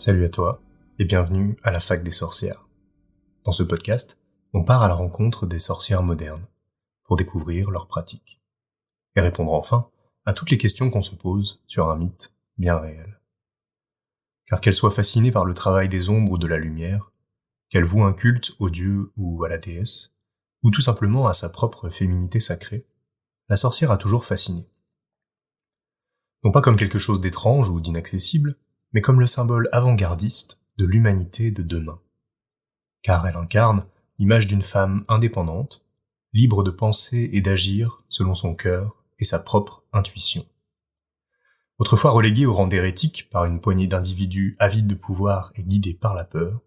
Salut à toi, et bienvenue à la Fac des sorcières. Dans ce podcast, on part à la rencontre des sorcières modernes, pour découvrir leurs pratiques, et répondre enfin à toutes les questions qu'on se pose sur un mythe bien réel. Car qu'elle soit fascinée par le travail des ombres ou de la lumière, qu'elle voue un culte au dieu ou à la déesse, ou tout simplement à sa propre féminité sacrée, la sorcière a toujours fasciné. Non pas comme quelque chose d'étrange ou d'inaccessible, mais comme le symbole avant-gardiste de l'humanité de demain. Car elle incarne l'image d'une femme indépendante, libre de penser et d'agir selon son cœur et sa propre intuition. Autrefois reléguée au rang d'hérétique par une poignée d'individus avides de pouvoir et guidés par la peur,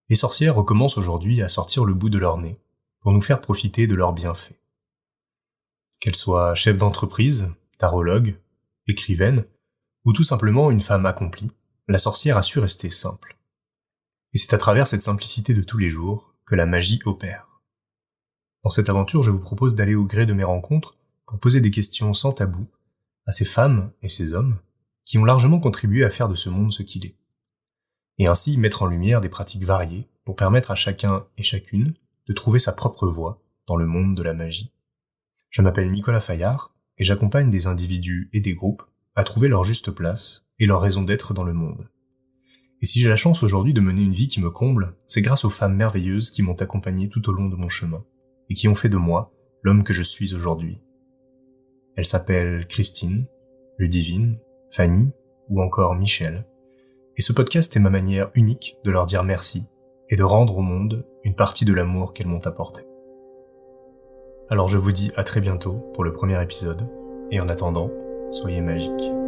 les sorcières recommencent aujourd'hui à sortir le bout de leur nez pour nous faire profiter de leurs bienfaits. Qu'elles soient chefs d'entreprise, tarologues, écrivaines, ou tout simplement une femme accomplie, la sorcière a su rester simple. Et c'est à travers cette simplicité de tous les jours que la magie opère. Dans cette aventure, je vous propose d'aller au gré de mes rencontres pour poser des questions sans tabou à ces femmes et ces hommes qui ont largement contribué à faire de ce monde ce qu'il est. Et ainsi mettre en lumière des pratiques variées pour permettre à chacun et chacune de trouver sa propre voie dans le monde de la magie. Je m'appelle Nicolas Fayard et j'accompagne des individus et des groupes à trouver leur juste place et leur raison d'être dans le monde. Et si j'ai la chance aujourd'hui de mener une vie qui me comble, c'est grâce aux femmes merveilleuses qui m'ont accompagné tout au long de mon chemin et qui ont fait de moi l'homme que je suis aujourd'hui. Elles s'appellent Christine, Ludivine, Fanny ou encore Michel. Et ce podcast est ma manière unique de leur dire merci et de rendre au monde une partie de l'amour qu'elles m'ont apporté. Alors je vous dis à très bientôt pour le premier épisode, et en attendant, soyez magiques.